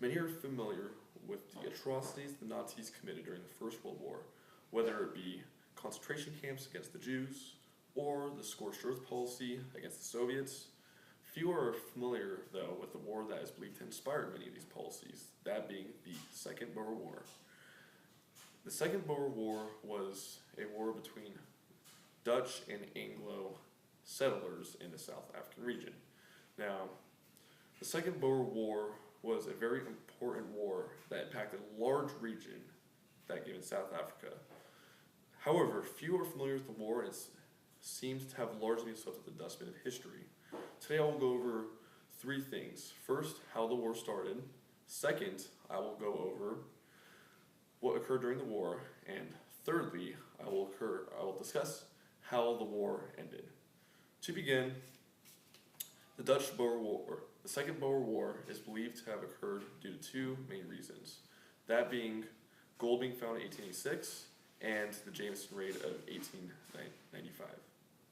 Many are familiar with the atrocities the Nazis committed during the First World War, whether it be concentration camps against the Jews or the scorched earth policy against the Soviets. Few are familiar, though, with the war that is believed to inspire many of these policies, that being the Second Boer War. The Second Boer War was a war between Dutch and Anglo settlers in the South African region. Now, the Second Boer War was a very important war that impacted a large region that given South Africa. However, few are familiar with the war and it seems to have largely been swept up the dustbin of history. Today I will go over three things. First, how the war started. Second, I will go over what occurred during the war. And thirdly, I will discuss how the war ended. To begin, the Dutch Boer War, the Second Boer War, is believed to have occurred due to two main reasons. That being gold being found in 1886 and the Jameson Raid of 1895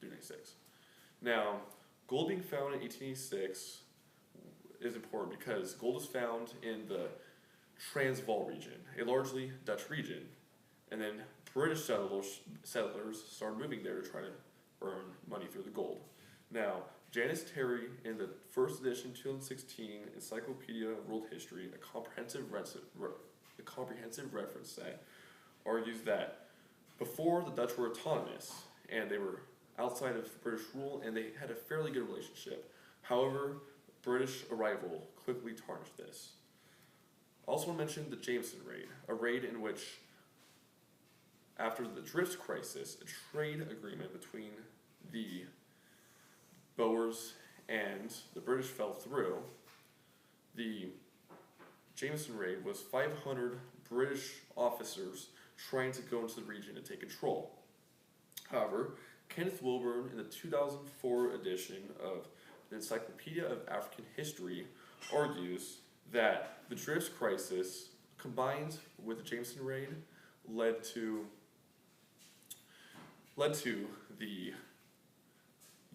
through 96. Now, gold being found in 1886 is important because gold is found in the Transvaal region, a largely Dutch region, and then British settlers started moving there to try to earn money through the gold. Now, Janice Terry, in the first edition 2016 Encyclopedia of World History, a comprehensive reference set, argues that before the Dutch were autonomous and they were outside of British rule and they had a fairly good relationship. However, British arrival quickly tarnished this. Also mentioned the Jameson Raid, a raid in which, after the Drift Crisis, a trade agreement between the Boers and the British fell through. The Jameson Raid was 500 British officers trying to go into the region and take control. However, Kenneth Wilburn, in the 2004 edition of the Encyclopedia of African History, argues that the Drift Crisis, combined with the Jameson Raid, led to the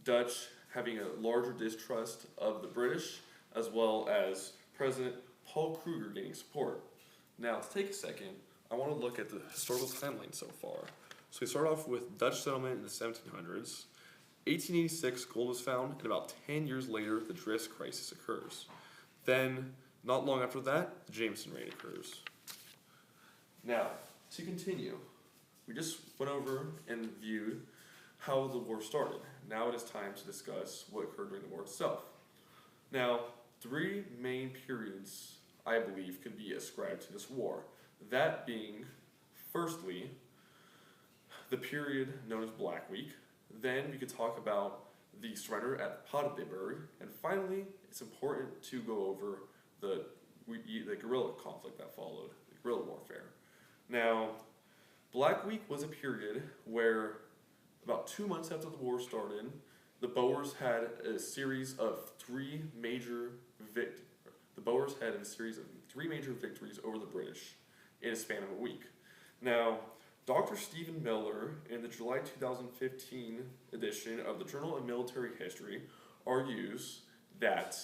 Dutch having a larger distrust of the British, as well as President Paul Kruger gaining support. Now, to take a second, I want to look at the historical timeline so far. So we start off with Dutch settlement in the 1700s. 1886, gold was found, and about 10 years later, the Drift Crisis occurs. Then, not long after that, the Jameson Raid occurs. Now, to continue, we just went over and viewed how the war started. Now it is time to discuss what occurred during the war itself. Now, three main periods, I believe, could be ascribed to this war. That being, firstly, the period known as Black Week. Then we could talk about the surrender at Paardeberg. And finally, it's important to go over the guerrilla conflict that followed, the guerrilla warfare. Now, Black Week was a period where about 2 months after the war started, the Boers had a series of three major victories over the British in a span of a week. Now, Dr. Stephen Miller, in the July 2015 edition of the Journal of Military History, argues that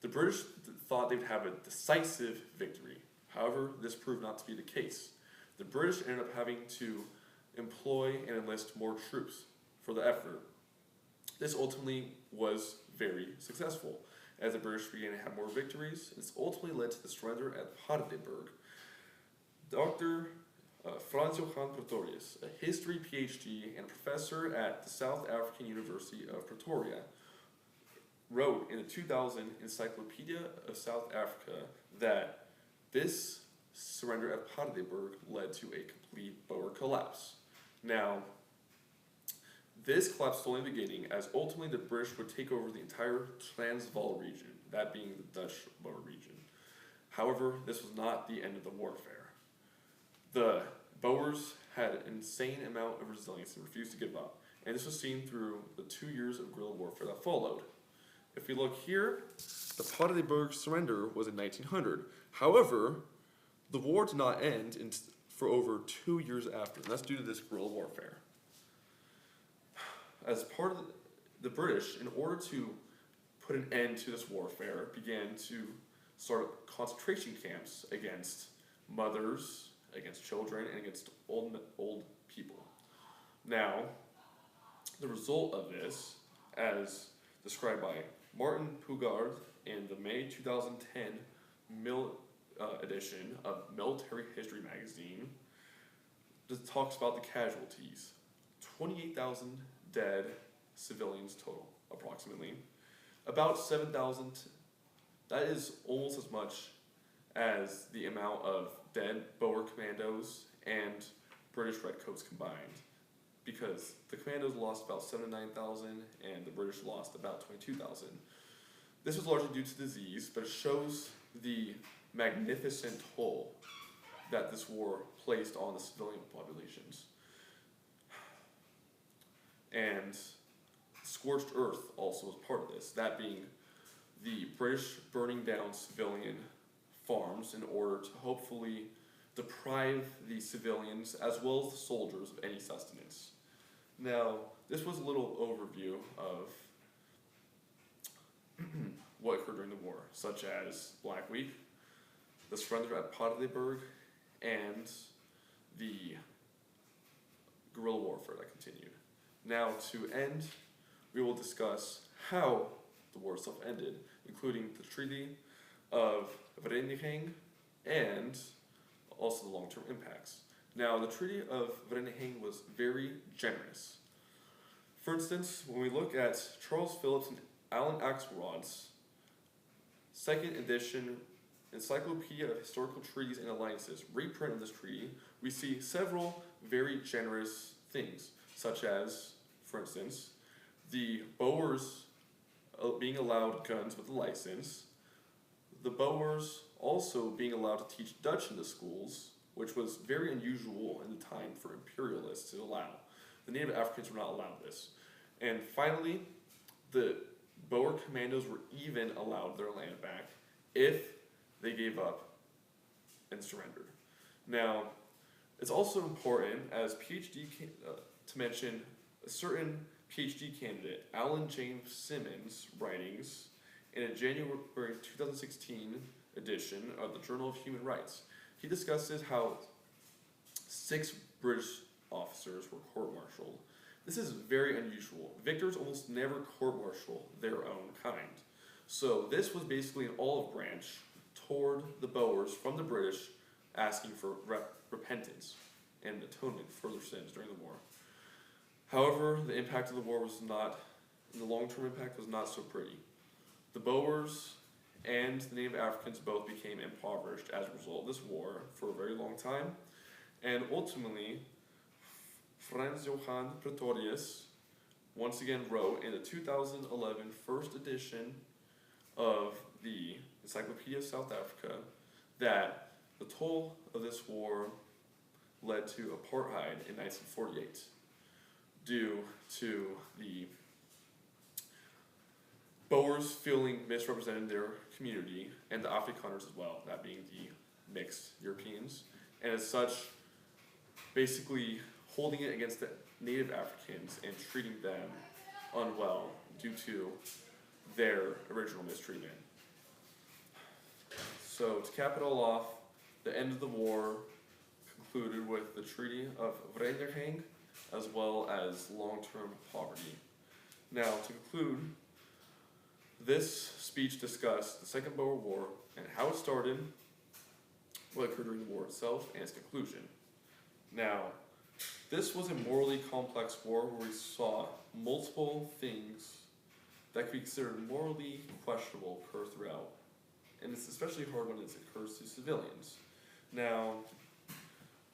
the British thought they would have a decisive victory. However, this proved not to be the case. The British ended up having to employ and enlist more troops for the effort. This ultimately was very successful, as the British began to have more victories. This ultimately led to the surrender at Paardeberg. Dr. Frans Johan Pretorius, a history PhD and professor at the South African University of Pretoria, wrote in the 2000 Encyclopedia of South Africa that this surrender at Paardeberg led to a complete Boer collapse. Now, this collapse was only the beginning, as ultimately the British would take over the entire Transvaal region, that being the Dutch Boer region. However, this was not the end of the warfare. The Boers had an insane amount of resilience and refused to give up, and this was seen through the 2 years of guerrilla warfare that followed. If we look here, the Paardeberg surrender was in 1900. However, the war did not end for over 2 years after, and that's due to this guerrilla warfare. As part of the British, in order to put an end to this warfare, began to start up concentration camps against mothers, against children, and against old people. Now, the result of this, as described by Martin Pugard in the May 2010 edition of Military History magazine, just talks about the casualties. 28,000 dead civilians total, approximately. About 7,000, that is almost as much as the amount of dead Boer commandos and British Redcoats combined, because the commandos lost about 7,000 to 9,000 and the British lost about 22,000. This was largely due to disease, but it shows the magnificent toll that this war placed on the civilian populations. And scorched earth also was part of this, that being the British burning down civilian farms in order to hopefully deprive the civilians as well as the soldiers of any sustenance. Now, this was a little overview of what occurred during the war, such as Black Week, the surrender at Paardeberg, and the guerrilla warfare that continued. Now, to end, we will discuss how the war itself ended, including the Treaty of Vereniging and also the long-term impacts. Now, the Treaty of Vereniging was very generous. For instance, when we look at Charles Phillips and Alan Axelrod's second edition Encyclopedia of Historical Treaties and Alliances reprint of this treaty, we see several very generous things, such as, for instance, the Boers being allowed guns with a license, the Boers also being allowed to teach Dutch in the schools, which was very unusual in the time for imperialists to allow. The Native Africans were not allowed this. And finally, the Boer commandos were even allowed their land back if they gave up and surrendered. Now, it's also important as to mention a certain PhD candidate, Alan James Simmons' writings in a January 2016 edition of the Journal of Human Rights. He discusses how 6 British officers were court-martialed. This is very unusual. Victors almost never court-martial their own kind. So this was basically an olive branch toward the Boers from the British, asking for repentance and atonement for their sins during the war. However, the impact of the war was not, the long-term impact was not so pretty. The Boers and the Native Africans both became impoverished as a result of this war for a very long time, and ultimately, Frans Johan Pretorius once again wrote in the 2011 first edition of the Encyclopedia of South Africa that the toll of this war led to apartheid in 1948 due to the Boers feeling misrepresented in their community and the Afrikaners as well, that being the mixed Europeans, and as such basically holding it against the Native Africans and treating them unwell due to their original mistreatment. So to cap it all off, the end of the war concluded with the Treaty of Vereniging as well as long-term poverty. Now to conclude, this speech discussed the Second Boer War and how it started, what occurred during the war itself, and its conclusion. Now, this was a morally complex war where we saw multiple things that could be considered morally questionable occur throughout. And it's especially hard when it occurs to civilians. Now,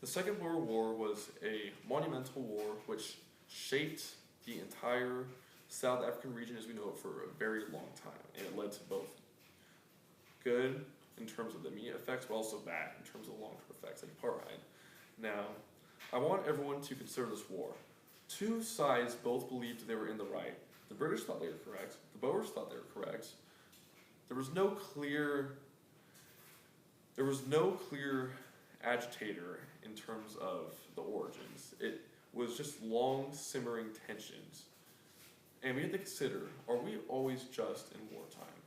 the Second Boer War was a monumental war which shaped the entire South African region as we know it for a very long time. And it led to both good in terms of the immediate effects, but also bad in terms of the long-term effects like apartheid. Now, I want everyone to consider this war. 2 sides both believed they were in the right. The British thought they were correct. The Boers thought they were correct. There was no clear agitator in terms of the origins. It was just long simmering tensions. And we have to consider, are we always just in wartime?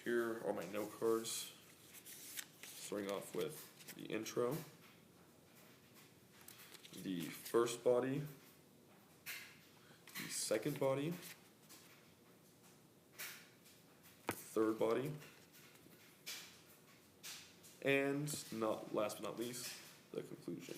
here are my note cards, starting off with the intro, the first body, the second body, third body, and last but not least, the conclusion.